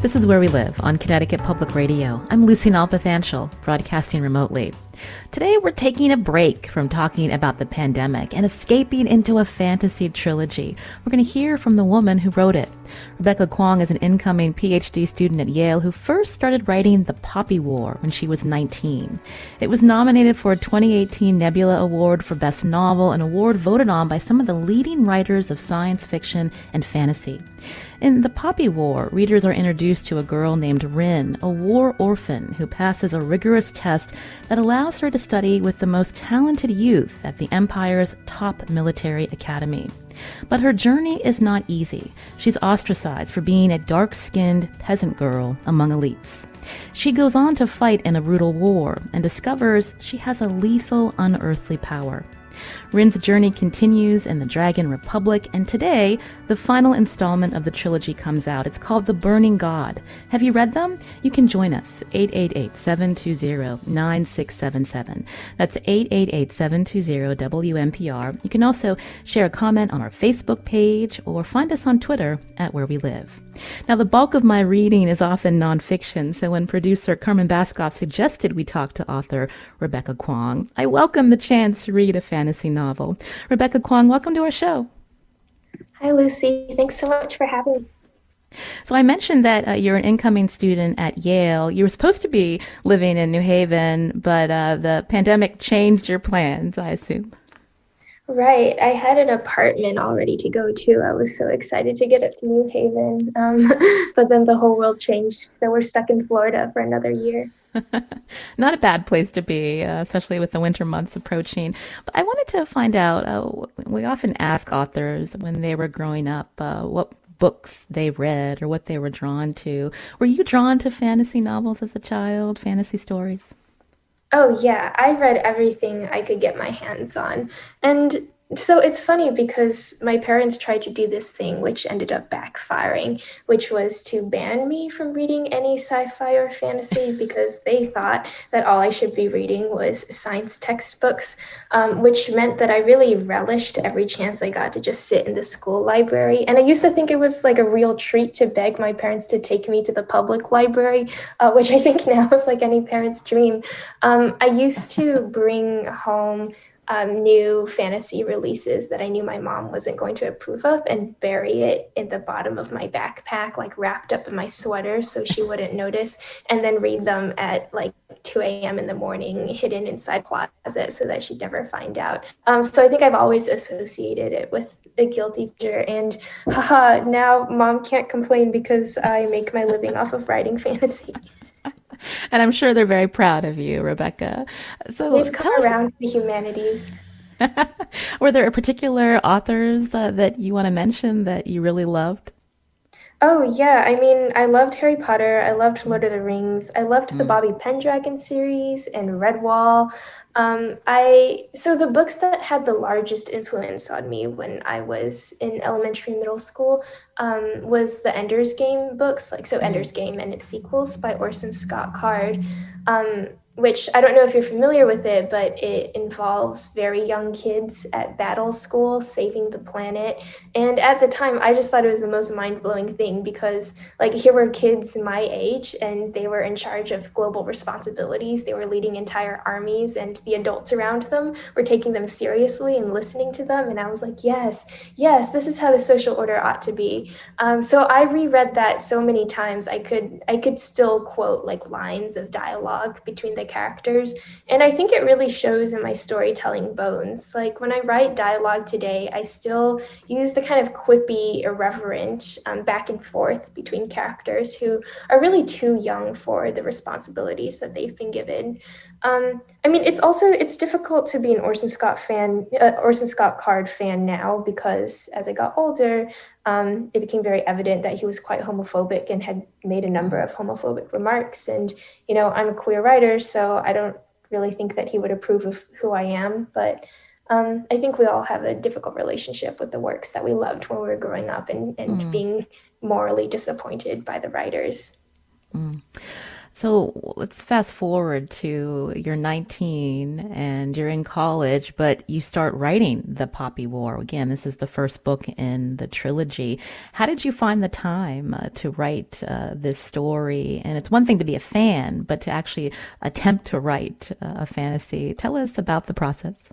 This is Where We Live on Connecticut Public Radio. I'm Lucy Nalpathanchel, broadcasting remotely. Today we're taking a break from talking about the pandemic and escaping into a fantasy trilogy. We're going to hear from the woman who wrote it. Rebecca Kuang is an incoming PhD student at Yale who first started writing The Poppy War when she was 19. It was nominated for a 2018 Nebula Award for Best Novel, an award voted on by some of the leading writers of science fiction and fantasy. In The Poppy War, readers are introduced to a girl named Rin, a war orphan who passes a rigorous test that allows her to study with the most talented youth at the Empire's top military academy. But her journey is not easy. She's ostracized for being a dark-skinned peasant girl among elites. She goes on to fight in a brutal war and discovers she has a lethal, unearthly power. Rin's journey continues in the Dragon Republic, and today, the final installment of the trilogy comes out. It's called The Burning God. Have you read them? You can join us, 888-720-9677. That's 888-720-WNPR. You can also share a comment on our Facebook page or find us on Twitter at Where We Live. Now, the bulk of my reading is often nonfiction, so when producer Carmen Baskoff suggested we talk to author Rebecca Kuang, I welcome the chance to read a fantasy novel. Rebecca Kuang, welcome to our show. Hi, Lucy. Thanks so much for having me. So I mentioned that you're an incoming student at Yale. You were supposed to be living in New Haven, but the pandemic changed your plans, I assume. Right. I had an apartment all ready to go to. I was so excited to get up to New Haven, but then the whole world changed. So we're stuck in Florida for another year. Not a bad place to be, especially with the winter months approaching. But I wanted to find out, we often ask authors when they were growing up what books they read or what they were drawn to. Were you drawn to fantasy novels as a child, fantasy stories? Oh, yeah. I read everything I could get my hands on. And so it's funny because my parents tried to do this thing, which ended up backfiring, which was to ban me from reading any sci-fi or fantasy because they thought that all I should be reading was science textbooks, which meant that I really relished every chance I got to just sit in the school library. And I used to think it was like a real treat to beg my parents to take me to the public library, which I think now is like any parent's dream. I used to bring home new fantasy releases that I knew my mom wasn't going to approve of and bury it in the bottom of my backpack, like wrapped up in my sweater so she wouldn't notice, and then read them at like 2 a.m. in the morning, hidden inside a closet so that she'd never find out. So I think I've always associated it with a guilty pleasure, and now mom can't complain because I make my living off of writing fantasy. And I'm sure they're very proud of you, Rebecca. So we've come around to the humanities. Were there particular authors that you want to mention that you really loved? Oh, yeah. I mean, I loved Harry Potter. I loved Lord of the Rings. I loved the Bobby Pendragon series and Redwall. So the books that had the largest influence on me when I was in elementary and middle school was the Ender's Game books, Ender's Game and its sequels by Orson Scott Card, which I don't know if you're familiar with it, but it involves very young kids at battle school saving the planet. And at the time, I just thought it was the most mind-blowing thing because here were kids my age and they were in charge of global responsibilities. They were leading entire armies and the adults around them were taking them seriously and listening to them. And I was like, yes, this is how the social order ought to be. So I reread that so many times. I could still quote lines of dialogue between the characters. And I think it really shows in my storytelling bones. When I write dialogue today, I still use the kind of quippy, irreverent back and forth between characters who are really too young for the responsibilities that they've been given. It's difficult to be an Orson Scott Card fan now because as I got older, it became very evident that he was quite homophobic and had made a number of homophobic remarks. And, I'm a queer writer, so I don't really think that he would approve of who I am. But I think we all have a difficult relationship with the works that we loved when we were growing up and being morally disappointed by the writers. So let's fast forward to you're 19 and you're in college, but you start writing The Poppy War. Again, this is the first book in the trilogy. How did you find the time to write this story? And it's one thing to be a fan, but to actually attempt to write a fantasy. Tell us about the process.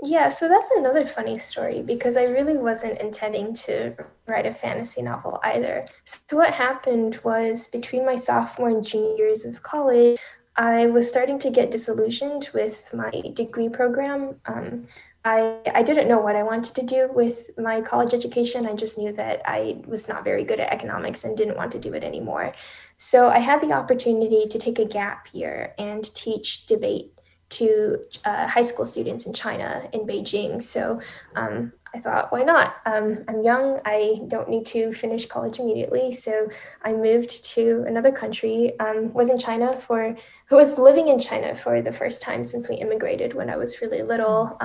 Yeah, so that's another funny story because I really wasn't intending to write a fantasy novel either. So what happened was between my sophomore and junior years of college, I was starting to get disillusioned with my degree program. I didn't know what I wanted to do with my college education. I just knew that I was not very good at economics and didn't want to do it anymore. So I had the opportunity to take a gap year and teach debate to high school students in China, in Beijing. So I thought, why not? I'm young. I don't need to finish college immediately. So I moved to another country. Was living in China for the first time since we immigrated when I was really little.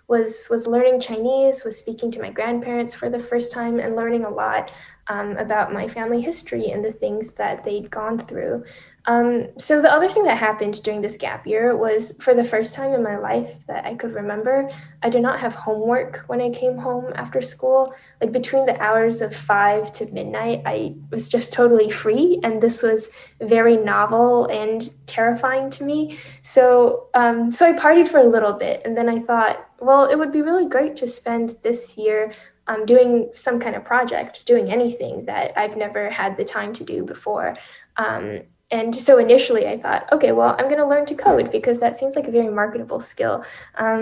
Was learning Chinese, was speaking to my grandparents for the first time, and learning a lot about my family history and the things that they'd gone through. So the other thing that happened during this gap year was for the first time in my life that I could remember, I did not have homework when I came home after school. Like between the hours of 5 to midnight, I was just totally free. And this was very novel and terrifying to me. So I partied for a little bit. And then I thought, well, it would be really great to spend this year doing some kind of project, doing anything that I've never had the time to do before. And so initially I thought, okay, well, I'm going to learn to code because that seems like a very marketable skill.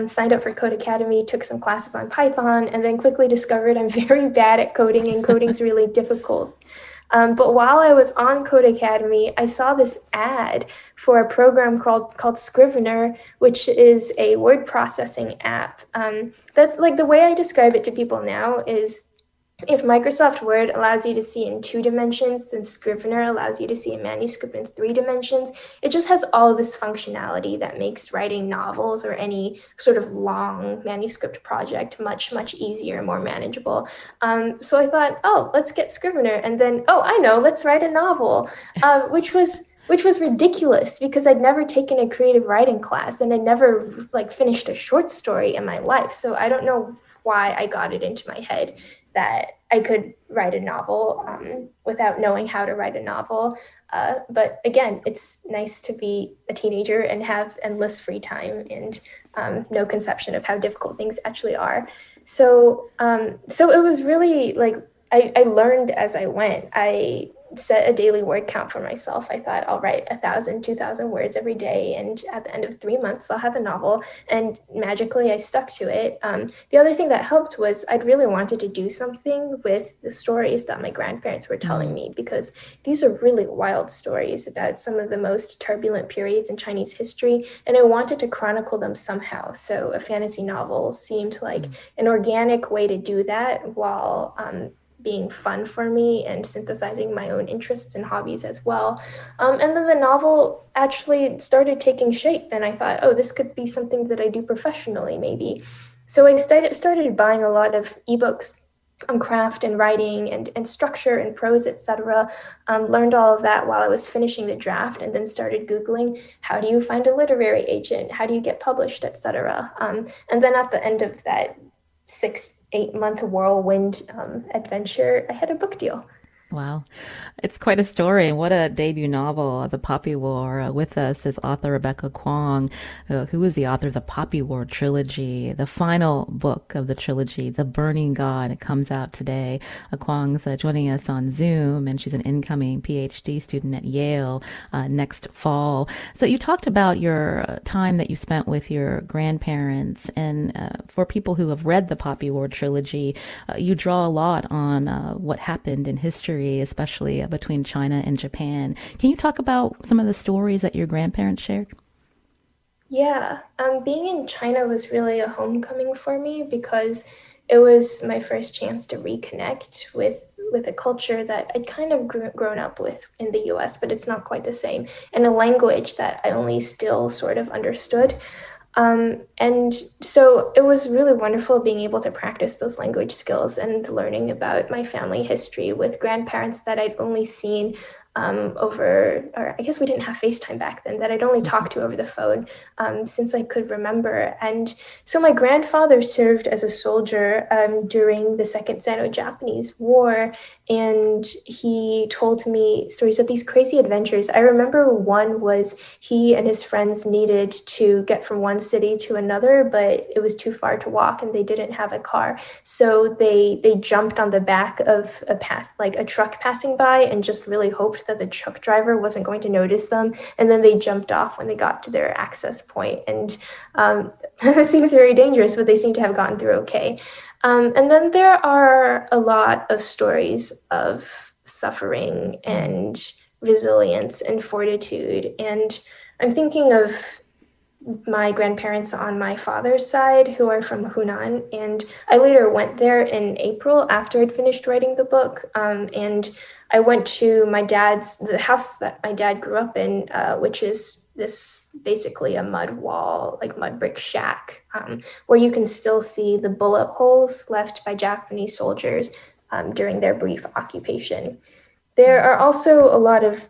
Signed up for Code Academy, took some classes on Python, and then quickly discovered I'm very bad at coding and coding's really difficult. But while I was on Code Academy, I saw this ad for a program called Scrivener, which is a word processing app. That's like the way I describe it to people now is if Microsoft Word allows you to see in 2 dimensions, then Scrivener allows you to see a manuscript in 3 dimensions. It just has all this functionality that makes writing novels or any sort of long manuscript project much, much easier and more manageable. So I thought, oh, let's get Scrivener. And then, oh, I know, let's write a novel, which was ridiculous because I'd never taken a creative writing class and I'd never finished a short story in my life. So I don't know why I got it into my head that I could write a novel without knowing how to write a novel. But again, it's nice to be a teenager and have endless free time and no conception of how difficult things actually are. So it was really I learned as I went. I set a daily word count for myself. I thought I'll write 1,000, 2,000 words every day. And at the end of 3 months, I'll have a novel. And magically, I stuck to it. The other thing that helped was I'd really wanted to do something with the stories that my grandparents were telling me, because these are really wild stories about some of the most turbulent periods in Chinese history. And I wanted to chronicle them somehow. So a fantasy novel seemed like an organic way to do that while being fun for me and synthesizing my own interests and hobbies as well. And then the novel actually started taking shape, and I thought, oh, this could be something that I do professionally, maybe. So I started buying a lot of ebooks on craft and writing and structure and prose, etc. Learned all of that while I was finishing the draft, and then started Googling, how do you find a literary agent? How do you get published, etc. And then at the end of that 6-8 month whirlwind adventure, I had a book deal. Wow. It's quite a story. And what a debut novel, The Poppy War. With us is author Rebecca Kuang, who is the author of the Poppy War trilogy, the final book of the trilogy, The Burning God. It comes out today. Kuang's joining us on Zoom, and she's an incoming PhD student at Yale next fall. So you talked about your time that you spent with your grandparents. And for people who have read the Poppy War trilogy, you draw a lot on what happened in history, especially between China and Japan. Can you talk about some of the stories that your grandparents shared? Yeah, being in China was really a homecoming for me because it was my first chance to reconnect with a culture that I'd kind of grown up with in the US, but it's not quite the same, and a language that I only still sort of understood. And so it was really wonderful being able to practice those language skills and learning about my family history with grandparents that I'd only seen over, or I guess we didn't have FaceTime back then, that I'd only talked to over the phone since I could remember. And so my grandfather served as a soldier during the Second Sino-Japanese War, and he told me stories of these crazy adventures. I remember one was he and his friends needed to get from one city to another, but it was too far to walk and they didn't have a car. So they jumped on the back of a truck passing by and just really hoped that the truck driver wasn't going to notice them. And then they jumped off when they got to their access point. And it seems very dangerous, but they seem to have gotten through okay. And then there are a lot of stories of suffering and resilience and fortitude. And I'm thinking of my grandparents on my father's side who are from Hunan. And I later went there in April after I'd finished writing the book. And I went to the house that my dad grew up in, which is this basically a mud wall, like mud brick shack, where you can still see the bullet holes left by Japanese soldiers during their brief occupation. There are also a lot of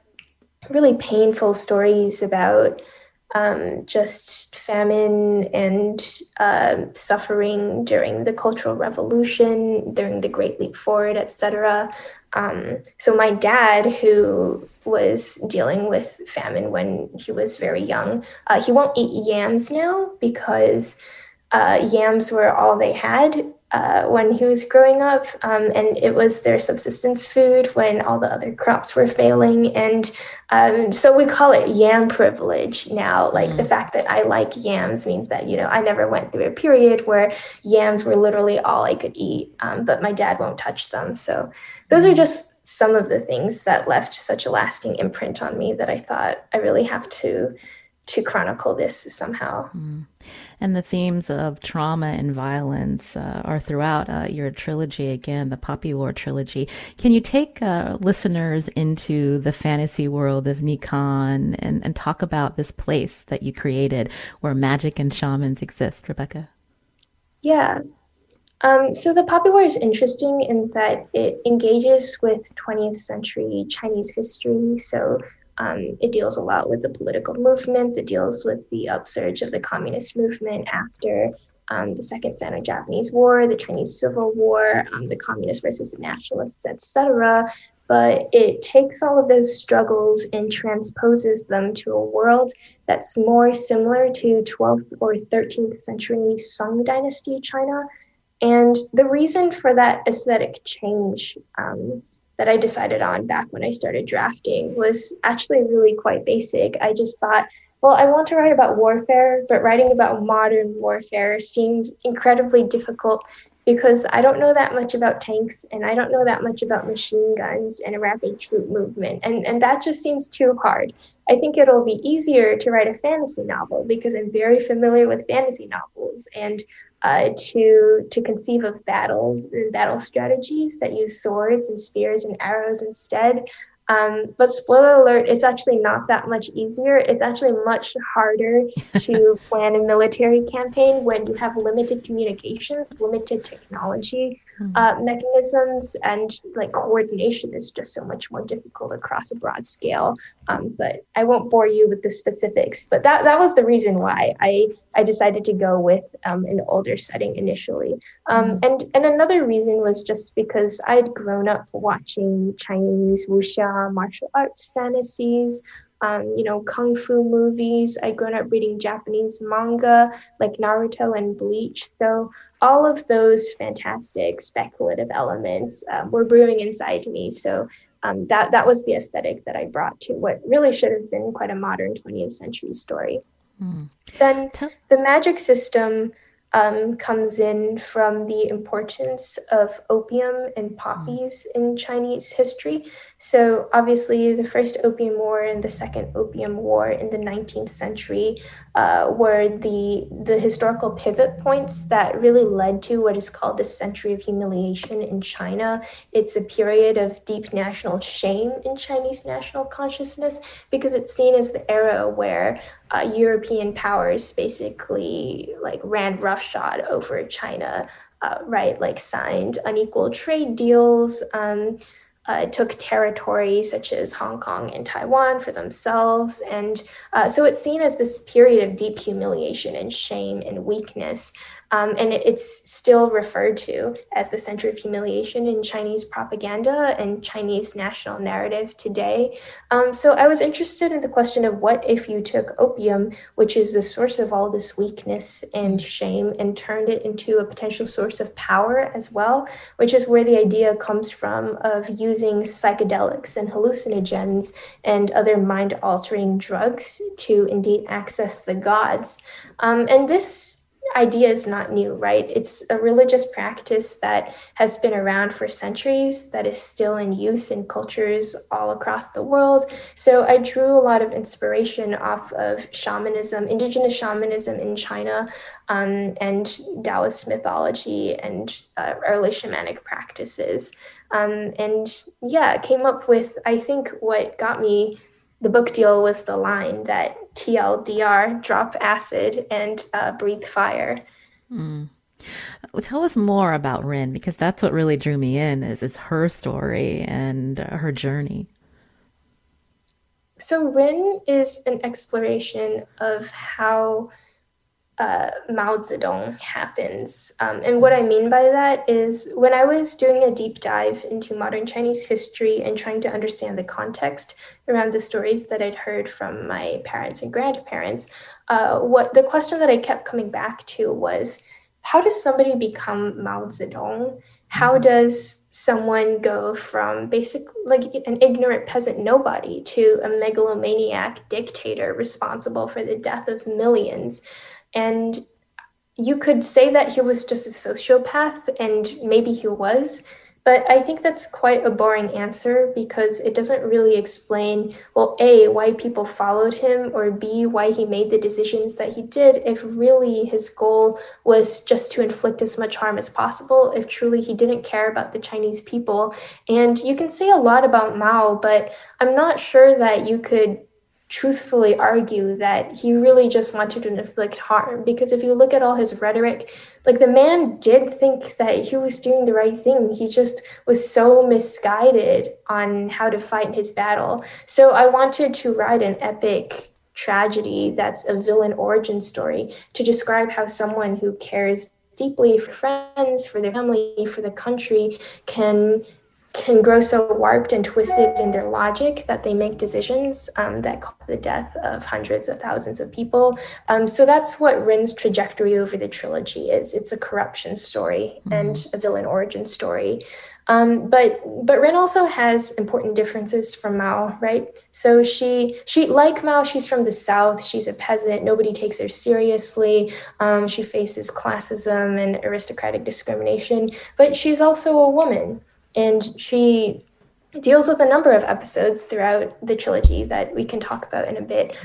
really painful stories about just famine and suffering during the Cultural Revolution, during the Great Leap Forward, etc. So my dad, who was dealing with famine when he was very young, he won't eat yams now because yams were all they had when he was growing up, and it was their subsistence food when all the other crops were failing. And so we call it yam privilege now. Like the fact that I like yams means that, I never went through a period where yams were literally all I could eat, but my dad won't touch them. So those are just some of the things that left such a lasting imprint on me that I thought I really have to chronicle this somehow. And the themes of trauma and violence are throughout your trilogy, again, the Poppy War trilogy. Can you take listeners into the fantasy world of Nikan and talk about this place that you created where magic and shamans exist, Rebecca? Yeah. So the Poppy War is interesting in that it engages with 20th century Chinese history. So it deals a lot with the political movements. It deals with the upsurge of the communist movement after the Second Sino-Japanese War, the Chinese Civil War, the communists versus the nationalists, etc. But it takes all of those struggles and transposes them to a world that's more similar to 12th or 13th century Song Dynasty China. And the reason for that aesthetic change that I decided on back when I started drafting was actually really quite basic. I just thought, well, I want to write about warfare, but writing about modern warfare seems incredibly difficult because I don't know that much about tanks and I don't know that much about machine guns and a rapid troop movement. And that just seems too hard. I think it'll be easier to write a fantasy novel because I'm very familiar with fantasy novels and to conceive of battles and battle strategies that use swords and spears and arrows instead. But spoiler alert, it's actually not that much easier. It's actually much harder to plan a military campaign when you have limited communications, limited technology mechanisms, and like coordination is just so much more difficult across a broad scale. But I won't bore you with the specifics, but that was the reason why I decided to go with an older setting initially. And another reason was just because I'd grown up watching Chinese wuxia martial arts fantasies, kung fu movies. I'd grown up reading Japanese manga like Naruto and Bleach. So all of those fantastic speculative elements were brewing inside me. So that was the aesthetic that I brought to what really should have been quite a modern 20th century story. Then the magic system comes in from the importance of opium and poppies in Chinese history. So obviously the first Opium War and the second Opium War in the 19th century were the historical pivot points that really led to what is called the Century of Humiliation in China. It's a period of deep national shame in Chinese national consciousness because it's seen as the era where European powers basically like ran roughshod over China, right? Like signed unequal trade deals, took territory such as Hong Kong and Taiwan for themselves. And so it's seen as this period of deep humiliation and shame and weakness. And it's still referred to as the center of humiliation in Chinese propaganda and Chinese national narrative today. So I was interested in the question of what if you took opium, which is the source of all this weakness and shame, and turned it into a potential source of power as well, which is where the idea comes from of using psychedelics and hallucinogens and other mind-altering drugs to indeed access the gods. And this idea is not new, right? It's a religious practice that has been around for centuries, that is still in use in cultures all across the world. So I drew a lot of inspiration off of shamanism, indigenous shamanism in China, and Taoist mythology and early shamanic practices. And yeah, came up with, I think what got me the book deal was the line that TLDR, drop acid and breathe fire. Well, tell us more about Rin, because that's what really drew me in is her story and her journey. So Rin is an exploration of how Mao Zedong happens. And what I mean by that is when I was doing a deep dive into modern Chinese history and trying to understand the context around the stories that I'd heard from my parents and grandparents, what the question that I kept coming back to was, how does somebody become Mao Zedong? How does someone go from basically like an ignorant peasant nobody to a megalomaniac dictator responsible for the death of millions? And you could say that he was just a sociopath, and maybe he was, but I think that's quite a boring answer because it doesn't really explain, well, A, why people followed him, or B, why he made the decisions that he did, if really his goal was just to inflict as much harm as possible, if truly he didn't care about the Chinese people. And you can say a lot about Mao, but I'm not sure that you could truthfully argue that he really just wanted to inflict harm, because if you look at all his rhetoric, like the man did think that he was doing the right thing. He just was so misguided on how to fight his battle. So I wanted to write an epic tragedy that's a villain origin story to describe how someone who cares deeply for friends, for their family, for the country can grow so warped and twisted in their logic that they make decisions that cause the death of hundreds of thousands of people. So that's what Rin's trajectory over the trilogy is. It's a corruption story and a villain origin story. But Rin also has important differences from Mao, right? So she like Mao, she's from the South. She's a peasant. Nobody takes her seriously. She faces classism and aristocratic discrimination, but she's also a woman. And she deals with a number of episodes throughout the trilogy that we can talk about in a bit,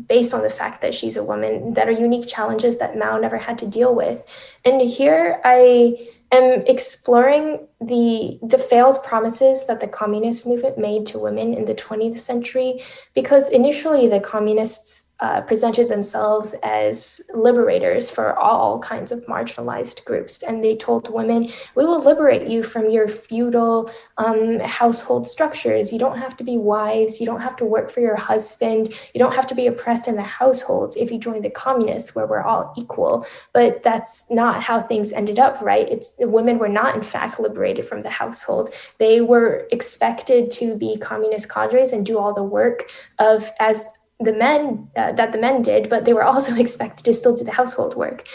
based on the fact that she's a woman, that are unique challenges that Mao never had to deal with. And here I am exploring the failed promises that the communist movement made to women in the 20th century, because initially the communists presented themselves as liberators for all kinds of marginalized groups. And they told women, we will liberate you from your feudal household structures. You don't have to be wives. You don't have to work for your husband. You don't have to be oppressed in the households if you join the communists, where we're all equal. But that's not how things ended up, right? Women were not, in fact, liberated from the household. They were expected to be communist cadres and do all the work as the men that the men did, but they were also expected to still do the household work.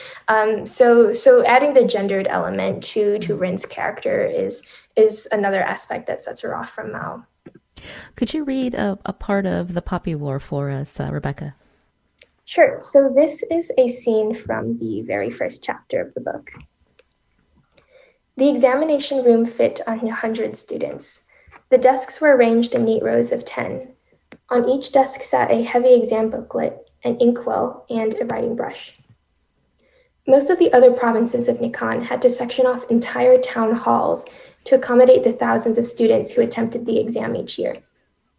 So adding the gendered element to Rin's character is another aspect that sets her off from Mao. Could you read a part of the Poppy War for us, Rebecca? Sure. So this is a scene from the very first chapter of the book. The examination room fit 100 students. The desks were arranged in neat rows of 10. On each desk sat a heavy exam booklet, an inkwell, and a writing brush. Most of the other provinces of Nikan had to section off entire town halls to accommodate the thousands of students who attempted the exam each year.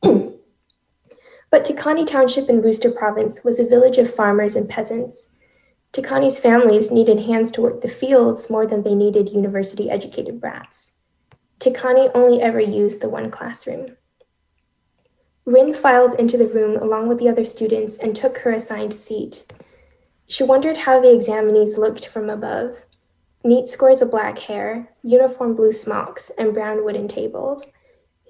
But Tikani Township in Wooster Province was a village of farmers and peasants. Tikani's families needed hands to work the fields more than they needed university-educated brats. Tikani only ever used the one classroom. Rin filed into the room along with the other students and took her assigned seat. She wondered how the examinees looked from above. Neat squares of black hair, uniform blue smocks, and brown wooden tables.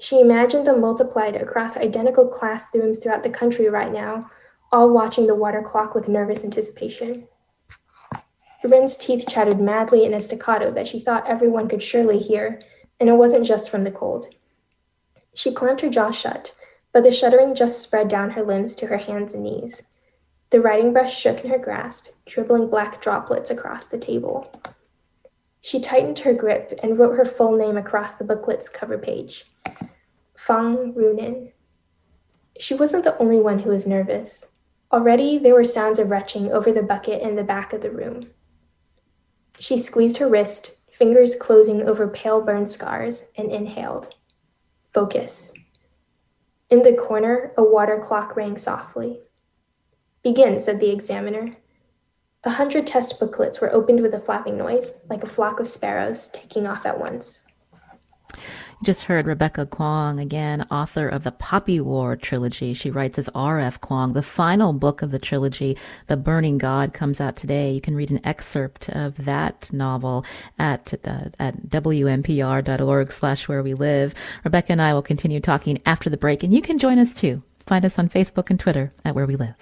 She imagined them multiplied across identical classrooms throughout the country right now, all watching the water clock with nervous anticipation. Rin's teeth chattered madly in a staccato that she thought everyone could surely hear, and it wasn't just from the cold. She clamped her jaw shut, but the shuddering just spread down her limbs to her hands and knees. The writing brush shook in her grasp, dribbling black droplets across the table. She tightened her grip and wrote her full name across the booklet's cover page. Fang Runin. She wasn't the only one who was nervous. Already there were sounds of retching over the bucket in the back of the room. She squeezed her wrist, fingers closing over pale burn scars, and inhaled. Focus. In the corner, a water clock rang softly. Begin, said the examiner. 100 test booklets were opened with a flapping noise, like a flock of sparrows taking off at once. You just heard Rebecca Kuang, again, author of the Poppy War trilogy. She writes as R.F. Kuang. The final book of the trilogy, The Burning God, comes out today. You can read an excerpt of that novel at wnpr.org/where we live. Rebecca and I will continue talking after the break, and you can join us too. Find us on Facebook and Twitter at Where We Live.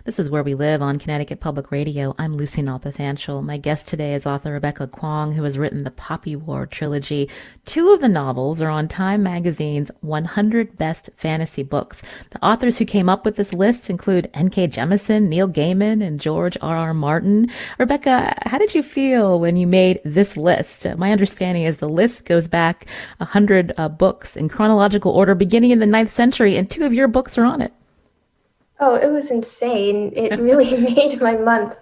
This is Where We Live on Connecticut Public Radio. I'm Lucy Nalpathanchel. My guest today is author Rebecca Kuang, who has written the Poppy War trilogy. 2 of the novels are on Time Magazine's 100 Best Fantasy Books. The authors who came up with this list include N.K. Jemisin, Neil Gaiman, and George R.R. Martin. Rebecca, how did you feel when you made this list? My understanding is the list goes back 100 books in chronological order beginning in the 9th century, and 2 of your books are on it. Oh, it was insane. It really made my month.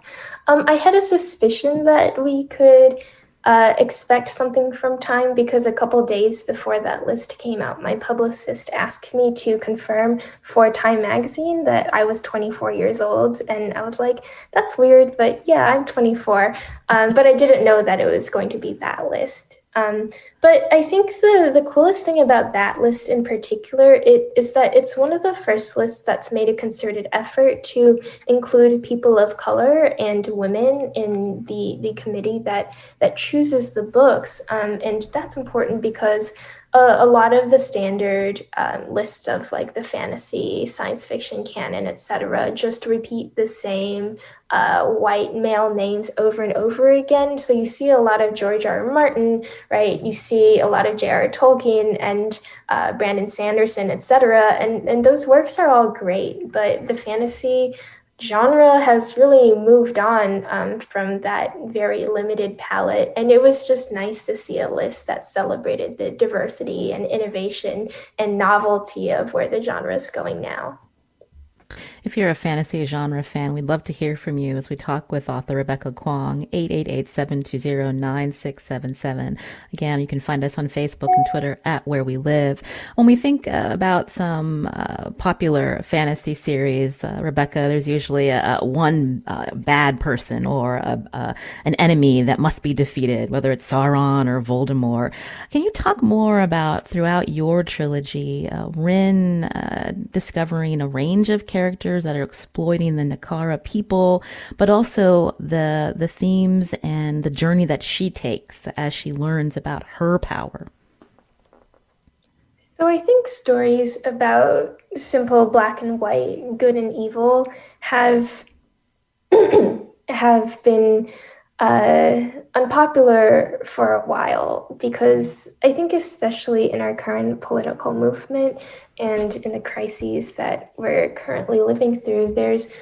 I had a suspicion that we could expect something from Time because a couple days before that list came out, my publicist asked me to confirm for Time magazine that I was 24 years old. And I was like, that's weird, but yeah, I'm 24. But I didn't know that it was going to be that list. But I think the coolest thing about that list in particular is that it's one of the first lists that's made a concerted effort to include people of color and women in the committee that chooses the books. And that's important because a lot of the standard lists of like the fantasy, science fiction canon, etc., just repeat the same white male names over and over again. So you see a lot of George R. R. Martin, right? You see a lot of J.R. Tolkien and Brandon Sanderson, etc. And those works are all great, but the fantasy genre has really moved on from that very limited palette. And it was just nice to see a list that celebrated the diversity and innovation and novelty of where the genre is going now. If you're a fantasy genre fan, we'd love to hear from you as we talk with author Rebecca Kuang, 888-720-9677. Again, you can find us on Facebook and Twitter at Where We Live. When we think about some popular fantasy series, Rebecca, there's usually one bad person or an enemy that must be defeated, whether it's Sauron or Voldemort. Can you talk more about, throughout your trilogy, Rin discovering a range of characters that are exploiting the Nakara people, but also the themes and the journey that she takes as she learns about her power? So I think stories about simple black and white, good and evil, have been unpopular for a while because I think especially in our current political movement and in the crises that we're currently living through, there's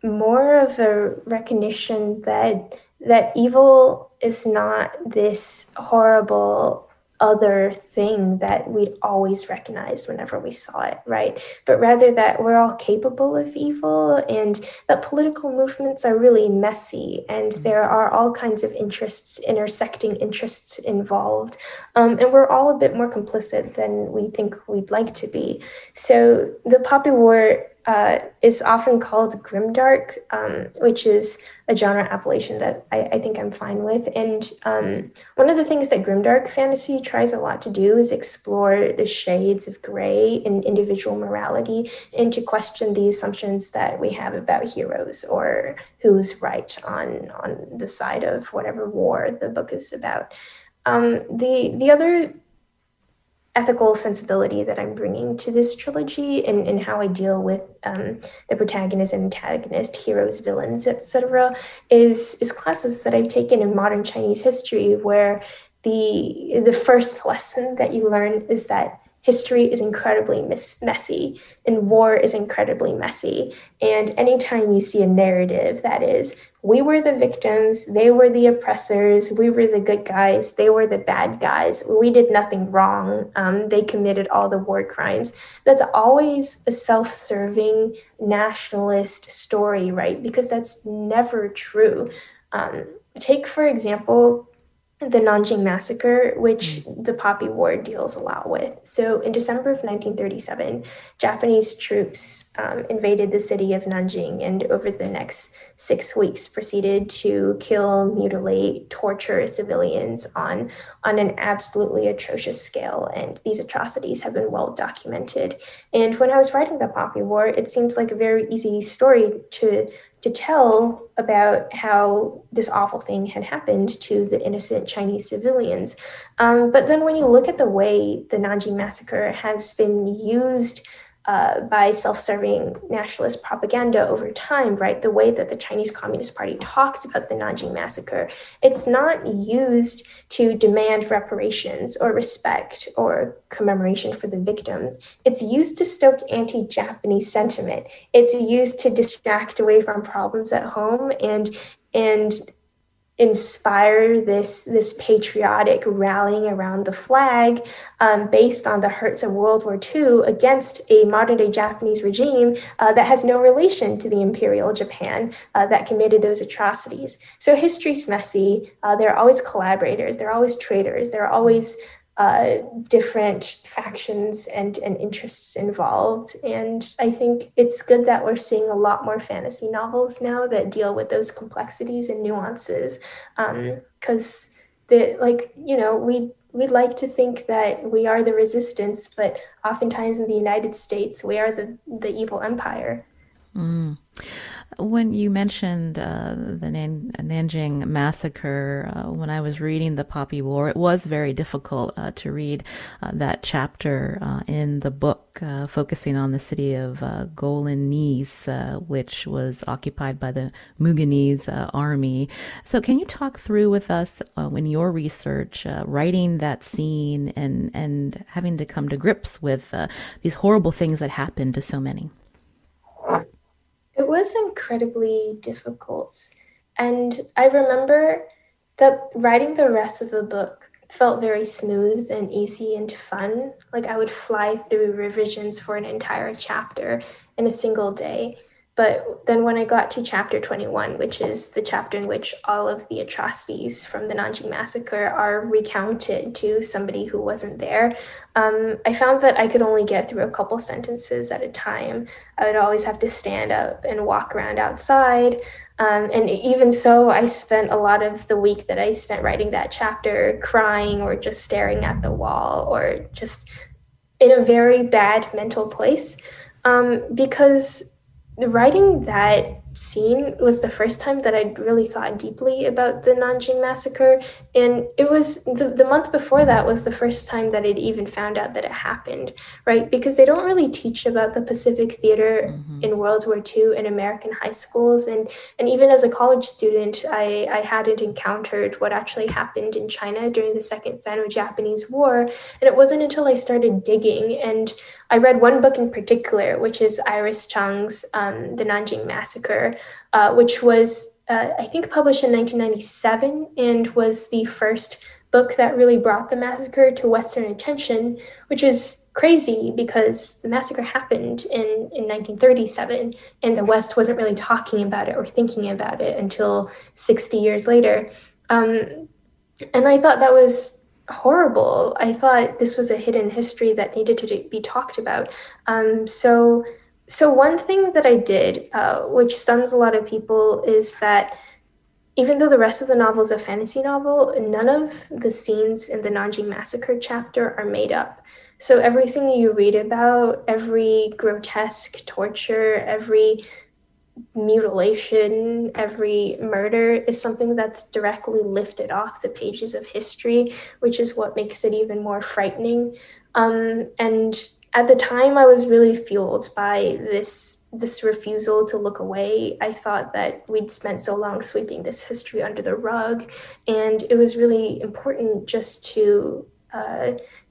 more of a recognition that evil is not this horrible other thing that we'd always recognize whenever we saw it, right? But rather that we're all capable of evil, and that political movements are really messy, and there are all kinds of interests, intersecting interests involved. And we're all a bit more complicit than we think we'd like to be. So the Poppy War is often called grimdark, which is a genre appellation that I think I'm fine with. And one of the things that grimdark fantasy tries a lot to do is explore the shades of gray in individual morality, and to question the assumptions that we have about heroes or who's right on the side of whatever war the book is about. The other ethical sensibility that I'm bringing to this trilogy, and how I deal with the protagonist and antagonist, heroes, villains, etc., is classes that I've taken in modern Chinese history, where the first lesson that you learn is that history is incredibly messy, and war is incredibly messy. And anytime you see a narrative that is, we were the victims, they were the oppressors, we were the good guys, they were the bad guys, we did nothing wrong, they committed all the war crimes, that's always a self-serving nationalist story, right? Because that's never true. Take, for example, the Nanjing Massacre, which the Poppy War deals a lot with. So in December of 1937, Japanese troops invaded the city of Nanjing, and over the next 6 weeks proceeded to kill, mutilate, torture civilians on an absolutely atrocious scale. And these atrocities have been well documented. And when I was writing the Poppy War, it seemed like a very easy story to tell about how this awful thing had happened to the innocent Chinese civilians. But then when you look at the way the Nanjing Massacre has been used by self-serving nationalist propaganda over time, right? The way that the Chinese Communist Party talks about the Nanjing Massacre, it's not used to demand reparations or respect or commemoration for the victims. It's used to stoke anti-Japanese sentiment. It's used to distract away from problems at home and inspire this patriotic rallying around the flag based on the hurts of World War II against a modern-day Japanese regime that has no relation to the Imperial Japan that committed those atrocities. So history's messy. There are always collaborators. There are always traitors. There are always different factions and interests involved. And I think it's good that we're seeing a lot more fantasy novels now that deal with those complexities and nuances. Because we'd like to think that we are the resistance, but oftentimes in the United States, we are the evil empire. Mm. When you mentioned the Nanjing Massacre, when I was reading the Poppy War, it was very difficult to read that chapter in the book focusing on the city of Golanese, which was occupied by the Muganese army. So can you talk through with us in your research, writing that scene and having to come to grips with these horrible things that happened to so many? It was incredibly difficult. And I remember that writing the rest of the book felt very smooth and easy and fun. Like I would fly through revisions for an entire chapter in a single day. But then when I got to chapter 21, which is the chapter in which all of the atrocities from the Nanjing Massacre are recounted to somebody who wasn't there, I found that I could only get through a couple sentences at a time. I would always have to stand up and walk around outside. And even so, I spent a lot of the week that I spent writing that chapter crying or just staring at the wall or just in a very bad mental place, because writing that scene was the first time that I'd really thought deeply about the Nanjing Massacre. And it was the month before that was the first time that I'd even found out that it happened, right? Because they don't really teach about the Pacific Theater in World War II in American high schools. And even as a college student, I hadn't encountered what actually happened in China during the Second Sino-Japanese War. And it wasn't until I started digging, and I read one book in particular, which is Iris Chang's The Nanjing Massacre, which was, I think, published in 1997 and was the first book that really brought the massacre to Western attention, which is crazy because the massacre happened in 1937, and the West wasn't really talking about it or thinking about it until 60 years later. And I thought that was horrible. I thought this was a hidden history that needed to be talked about. So one thing that I did, which stuns a lot of people, is that even though the rest of the novel is a fantasy novel, none of the scenes in the Nanjing Massacre chapter are made up. So everything you read about, every grotesque torture, every mutilation, every murder is something that's directly lifted off the pages of history, which is what makes it even more frightening. And at the time, I was really fueled by this refusal to look away. I thought that we'd spent so long sweeping this history under the rug, and it was really important just to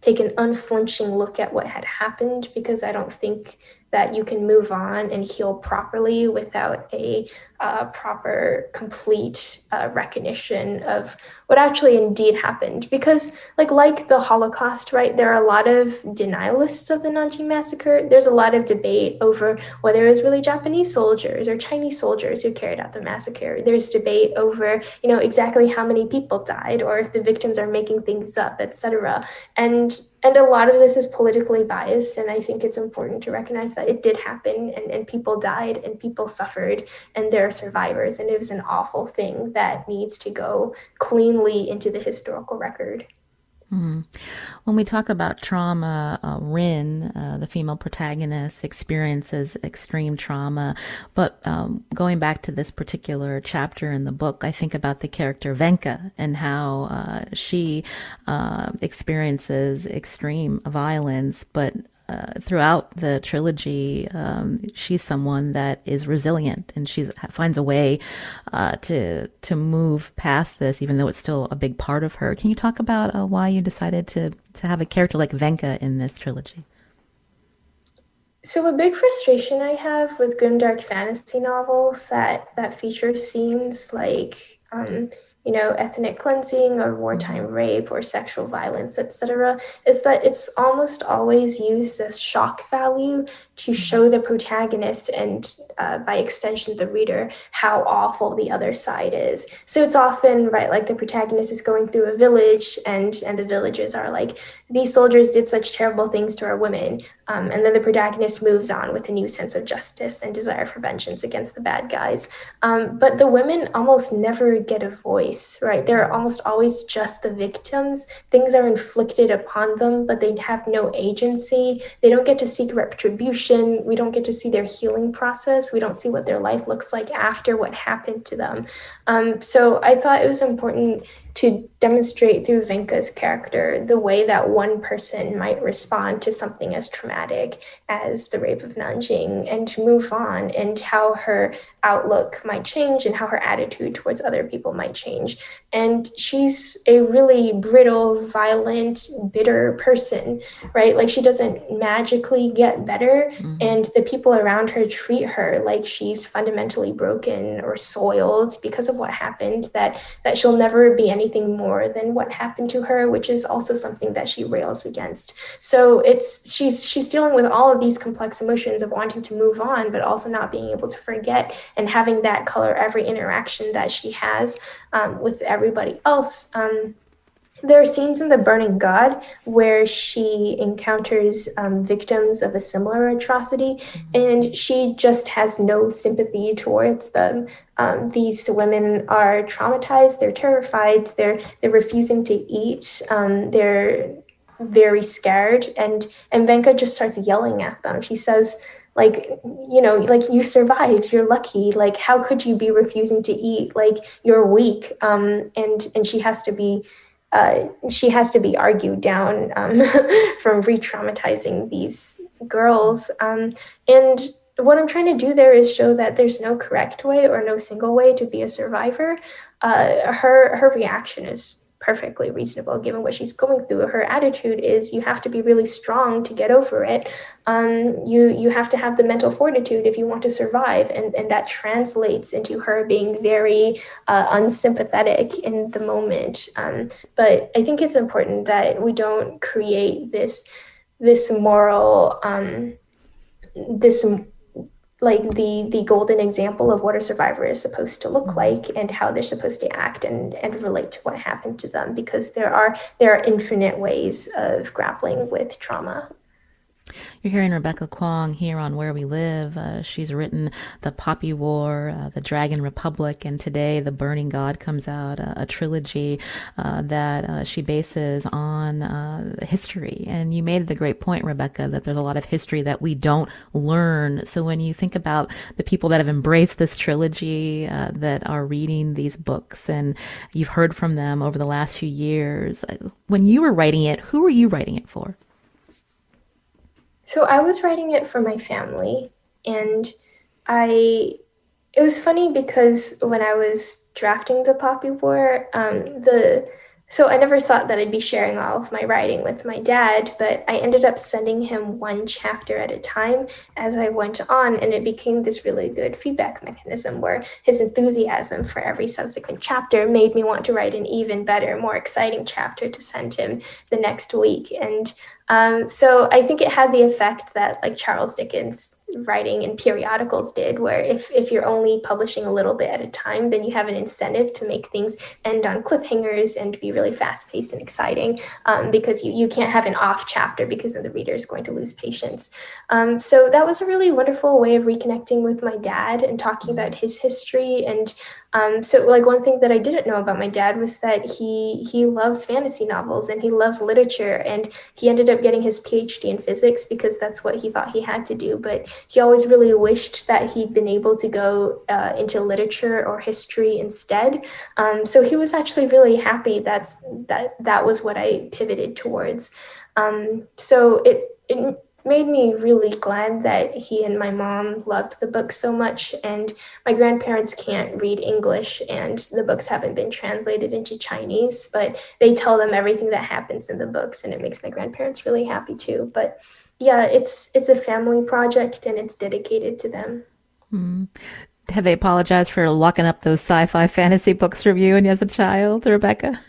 take an unflinching look at what had happened, because I don't think that you can move on and heal properly without a proper, complete recognition of what actually indeed happened. Because like the Holocaust, right, there are a lot of denialists of the Nanjing Massacre. There's a lot of debate over whether it was really Japanese soldiers or Chinese soldiers who carried out the massacre. There's debate over, exactly how many people died, or if the victims are making things up, etc. And a lot of this is politically biased, and I think it's important to recognize that it did happen, and people died, and people suffered, and there are survivors, and it was an awful thing that needs to go cleanly into the historical record. Mm. When we talk about trauma, Rin, the female protagonist, experiences extreme trauma. But going back to this particular chapter in the book, I think about the character Venka and how she experiences extreme violence, but throughout the trilogy, she's someone that is resilient, and she finds a way to move past this, even though it's still a big part of her. Can you talk about why you decided to have a character like Venka in this trilogy? So a big frustration I have with grimdark fantasy novels that feature scenes like ethnic cleansing or wartime rape or sexual violence, etc., is that it's almost always used as shock value to show the protagonist and, by extension, the reader, how awful the other side is. So it's often, right, like the protagonist is going through a village and the villagers are like, these soldiers did such terrible things to our women. And then the protagonist moves on with a new sense of justice and desire for vengeance against the bad guys. But the women almost never get a voice, right? They're almost always just the victims. Things are inflicted upon them, but they have no agency. They don't get to seek retribution. We don't get to see their healing process. We don't see what their life looks like after what happened to them. So I thought it was important to demonstrate through Venka's character the way that one person might respond to something as traumatic as the rape of Nanjing, and to move on, and how her outlook might change and how her attitude towards other people might change. And she's a really brittle, violent, bitter person, right? Like, she doesn't magically get better, and the people around her treat her like she's fundamentally broken or soiled because of what happened, that she'll never be anything more than what happened to her, which is also something that she rails against. So she's dealing with all of these complex emotions of wanting to move on, but also not being able to forget, and having that color every interaction that she has with everybody else. There are scenes in The Burning God where she encounters victims of a similar atrocity, and she just has no sympathy towards them. These women are traumatized, they're terrified, they're refusing to eat, they're very scared, and Venka just starts yelling at them. She says, like, you survived, you're lucky, like, how could you be refusing to eat, like, you're weak, and she has to be argued down from re-traumatizing these girls. And what I'm trying to do there is show that there's no correct way or no single way to be a survivor. Her reaction is perfectly reasonable given what she's going through. Her attitude is you have to be really strong to get over it. You have to have the mental fortitude if you want to survive. And that translates into her being very unsympathetic in the moment. But I think it's important that we don't create this moral, this like the golden example of what a survivor is supposed to look like and how they're supposed to act and relate to what happened to them, because there are infinite ways of grappling with trauma. You're hearing Rebecca Kuang here on Where We Live. She's written The Poppy War, The Dragon Republic, and today The Burning God comes out, a trilogy that she bases on history. And you made the great point, Rebecca, that there's a lot of history that we don't learn. So when you think about the people that have embraced this trilogy, that are reading these books, and you've heard from them over the last few years, when you were writing it, who were you writing it for? So I was writing it for my family, and it was funny because when I was drafting The Poppy War, so I never thought that I'd be sharing all of my writing with my dad, but I ended up sending him one chapter at a time as I went on, and it became this really good feedback mechanism where his enthusiasm for every subsequent chapter made me want to write an even better, more exciting chapter to send him the next week. And so I think it had the effect that like Charles Dickens writing in periodicals did, where if you're only publishing a little bit at a time, then you have an incentive to make things end on cliffhangers and be really fast-paced and exciting, because you can't have an off chapter because then the reader is going to lose patience. So that was a really wonderful way of reconnecting with my dad and talking about his history. And so like one thing that I didn't know about my dad was that he loves fantasy novels and he loves literature, and he ended up getting his PhD in physics because that's what he thought he had to do. But he always really wished that he'd been able to go into literature or history instead. So he was actually really happy that was what I pivoted towards. So it made me really glad that he and my mom loved the book so much. And my grandparents can't read English and the books haven't been translated into Chinese, but they tell them everything that happens in the books, and it makes my grandparents really happy too. But yeah, it's a family project and it's dedicated to them. Have they apologized for locking up those sci-fi fantasy books from you and as a child, Rebecca?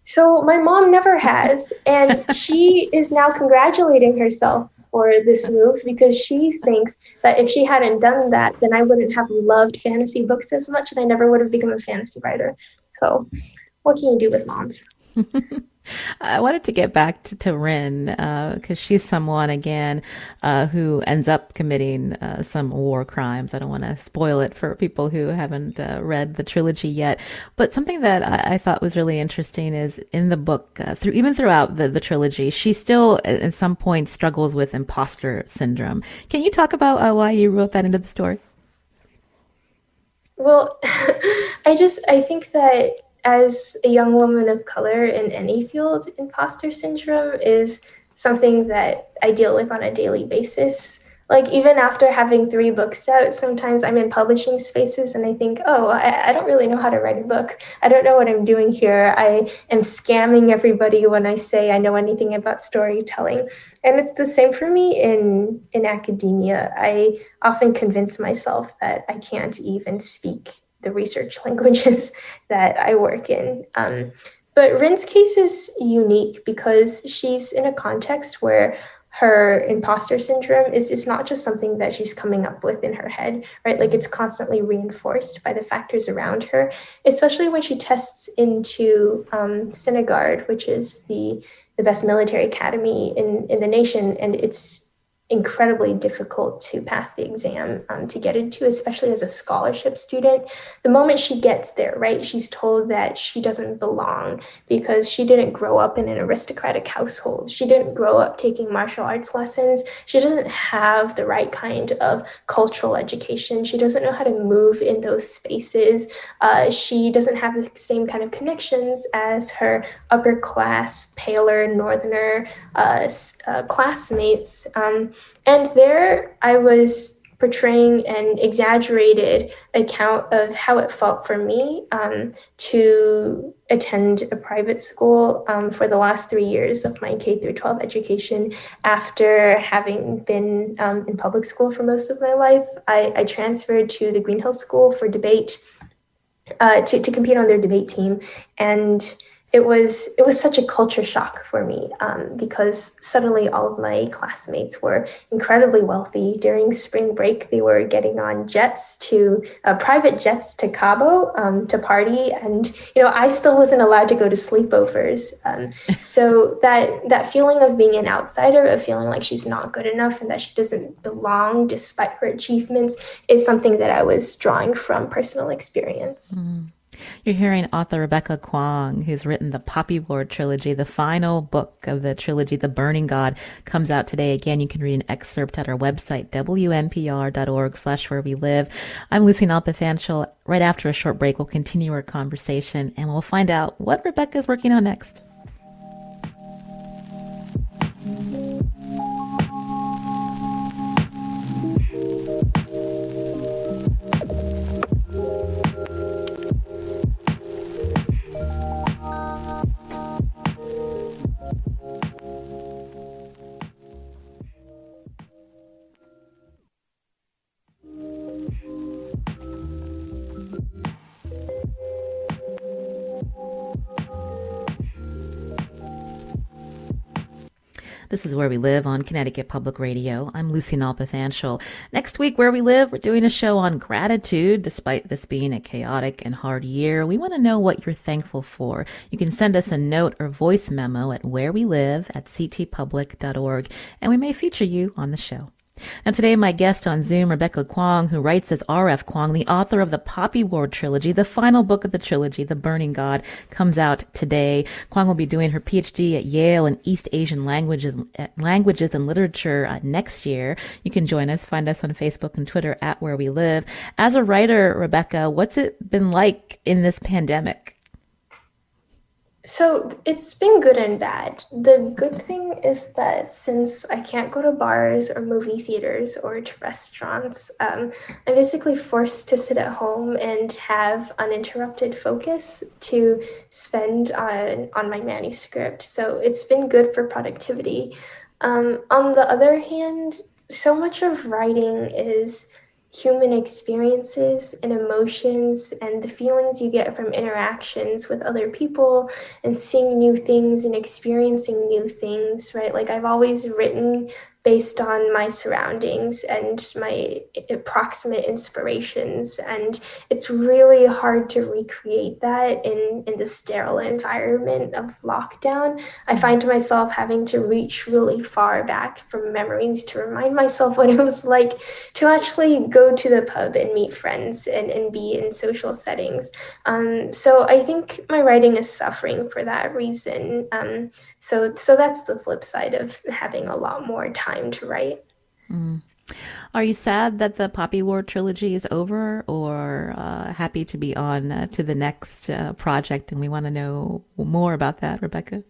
So my mom never has, and she is now congratulating herself for this move because she thinks that if she hadn't done that, then I wouldn't have loved fantasy books as much and I never would have become a fantasy writer. So what can you do with moms? I wanted to get back to Rin, because she's someone, again, who ends up committing some war crimes. I don't want to spoil it for people who haven't read the trilogy yet. But something that I thought was really interesting is in the book, throughout the trilogy, she still at some point struggles with imposter syndrome. Can you talk about why you wrote that into the story? Well, I think that as a young woman of color in any field, imposter syndrome is something that I deal with on a daily basis. Like even after having 3 books out, sometimes I'm in publishing spaces and I think, oh, I don't really know how to write a book. I don't know what I'm doing here. I am scamming everybody when I say I know anything about storytelling. And it's the same for me in academia. I often convince myself that I can't even speak the research languages that I work in. But Rin's case is unique because she's in a context where her imposter syndrome is not just something that she's coming up with in her head, right? Like it's constantly reinforced by the factors around her, especially when she tests into Sinigard, which is the best military academy in the nation. And it's incredibly difficult to pass the exam to get into, especially as a scholarship student. The moment she gets there, right, she's told that she doesn't belong because she didn't grow up in an aristocratic household. She didn't grow up taking martial arts lessons. She doesn't have the right kind of cultural education. She doesn't know how to move in those spaces. She doesn't have the same kind of connections as her upper class, paler northerner classmates. And there I was portraying an exaggerated account of how it felt for me to attend a private school for the last 3 years of my K through 12 education. After having been in public school for most of my life, I transferred to the Green Hills School for debate to compete on their debate team. And it was such a culture shock for me because suddenly all of my classmates were incredibly wealthy. During spring break, they were getting on private jets to Cabo to party, and I still wasn't allowed to go to sleepovers. So that feeling of being an outsider, of feeling like she's not good enough and that she doesn't belong despite her achievements, is something that I was drawing from personal experience. Mm. You're hearing author Rebecca Kuang, who's written the Poppy War trilogy. The final book of the trilogy, The Burning God, comes out today. Again, you can read an excerpt at our website, wnpr.org/wherewelive. I'm Lucy Nalpathanchel. Right after a short break, we'll continue our conversation and we'll find out what Rebecca is working on next. This is Where We Live on Connecticut Public Radio. I'm Lucy Nalpathanchel. Next week, Where We Live, we're doing a show on gratitude. Despite this being a chaotic and hard year, we want to know what you're thankful for. You can send us a note or voice memo at wherewelive@ctpublic.org, and we may feature you on the show. And today, my guest on Zoom, Rebecca Kuang, who writes as R.F. Kuang, the author of the Poppy War trilogy. The final book of the trilogy, The Burning God, comes out today. Kuang will be doing her PhD at Yale in East Asian languages and literature next year. You can join us. Find us on Facebook and Twitter at Where We Live. As a writer, Rebecca, what's it been like in this pandemic? So it's been good and bad. The good thing is that since I can't go to bars or movie theaters or to restaurants, I'm basically forced to sit at home and have uninterrupted focus to spend on my manuscript. So it's been good for productivity. On the other hand, so much of writing is human experiences and emotions and the feelings you get from interactions with other people and seeing new things and experiencing new things, right? Like I've always written based on my surroundings and my proximate inspirations. And it's really hard to recreate that in the sterile environment of lockdown. I find myself having to reach really far back from memories to remind myself what it was like to actually go to the pub and meet friends and be in social settings. So I think my writing is suffering for that reason. So that's the flip side of having a lot more time to write. Mm. Are you sad that the Poppy War trilogy is over, or happy to be on to the next project? And we want to know more about that, Rebecca.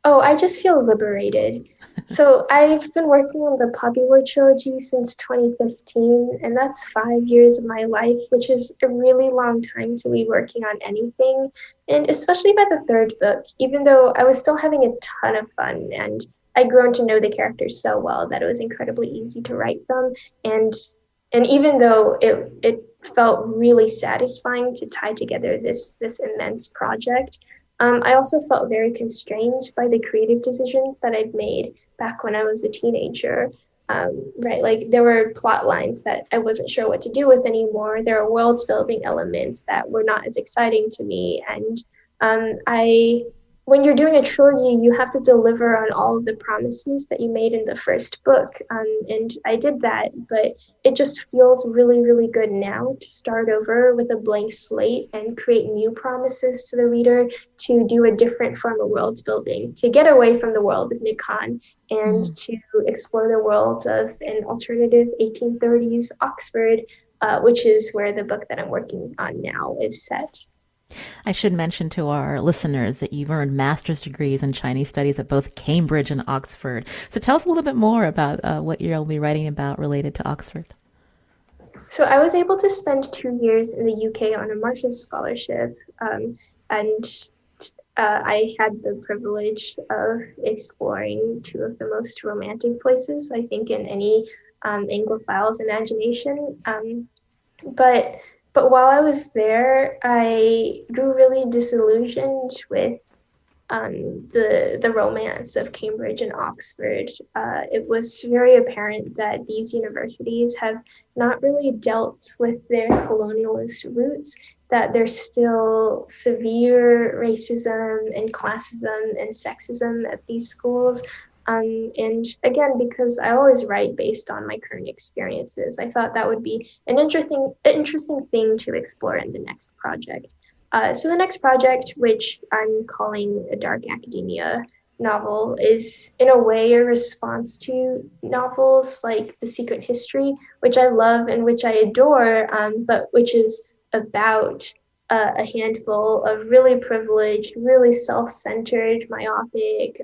Oh, I just feel liberated. So I've been working on the Poppy War trilogy since 2015, and that's 5 years of my life, which is a really long time to be working on anything. And especially by the third book, even though I was still having a ton of fun and I'd grown to know the characters so well that it was incredibly easy to write them. And even though it felt really satisfying to tie together this immense project, I also felt very constrained by the creative decisions that I'd made back when I was a teenager, right? Like there were plot lines that I wasn't sure what to do with anymore. There are world building elements that were not as exciting to me. And when you're doing a trilogy, you have to deliver on all of the promises that you made in the first book. And I did that, but it just feels really, really good now to start over with a blank slate and create new promises to the reader, to do a different form of world building, to get away from the world of Nikan and to explore the world of an alternative 1830s Oxford, which is where the book that I'm working on now is set. I should mention to our listeners that you've earned master's degrees in Chinese studies at both Cambridge and Oxford. So tell us a little bit more about what you'll be writing about related to Oxford. So I was able to spend 2 years in the UK on a Marshall Scholarship, and I had the privilege of exploring two of the most romantic places, I think, in any Anglophile's imagination. But while I was there, I grew really disillusioned with the romance of Cambridge and Oxford. It was very apparent that these universities have not really dealt with their colonialist roots, that there's still severe racism and classism and sexism at these schools. And again, because I always write based on my current experiences, I thought that would be an interesting thing to explore in the next project. So the next project, which I'm calling a dark academia novel, is in a way a response to novels like The Secret History, which I love and which I adore, but which is about a handful of really privileged, really self-centered, myopic,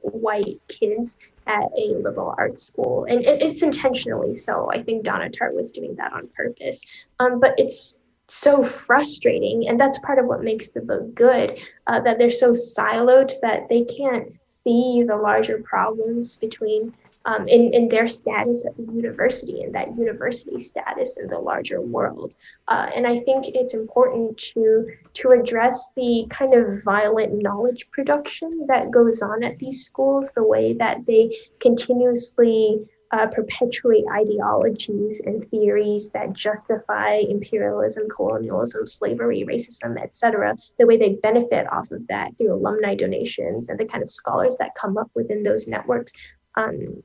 white kids at a liberal arts school. And it's intentionally so. I think Donna Tartt was doing that on purpose. But it's so frustrating, and that's part of what makes the book good, that they're so siloed that they can't see the larger problems between in their status at the university and that university status in the larger world. And I think it's important to address the kind of violent knowledge production that goes on at these schools, the way that they continuously perpetuate ideologies and theories that justify imperialism, colonialism, slavery, racism, etc., the way they benefit off of that through alumni donations and the kind of scholars that come up within those networks. And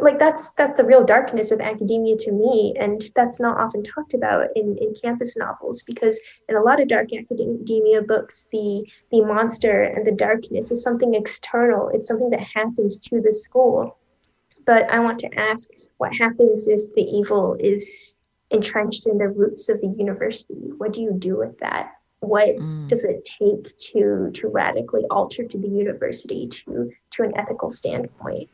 like that's the real darkness of academia to me, and that's not often talked about in campus novels, because in a lot of dark academia books, the monster and the darkness is something external. It's something that happens to the school. But I want to ask, what happens if the evil is entrenched in the roots of the university? What do you do with that? What does it take to radically alter to the university to an ethical standpoint?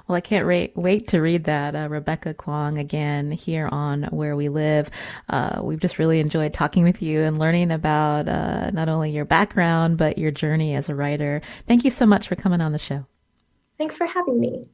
Well, I can't wait to read that. Rebecca Kuang again here on Where We Live. We've just really enjoyed talking with you and learning about not only your background, but your journey as a writer. Thank you so much for coming on the show. Thanks for having me.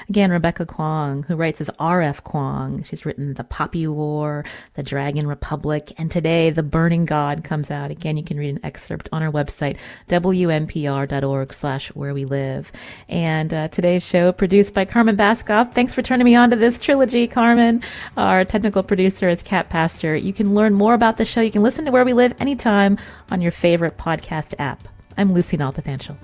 Again, Rebecca Kuang, who writes as R.F. Kuang. She's written The Poppy War, The Dragon Republic, and today The Burning God comes out. Again, you can read an excerpt on our website, wnpr.org/wherewelive. And today's show produced by Carmen Baskoff. Thanks for turning me on to this trilogy, Carmen. Our technical producer is Kat Pastor. You can learn more about the show. You can listen to Where We Live anytime on your favorite podcast app. I'm Lucy Nalpathanchel.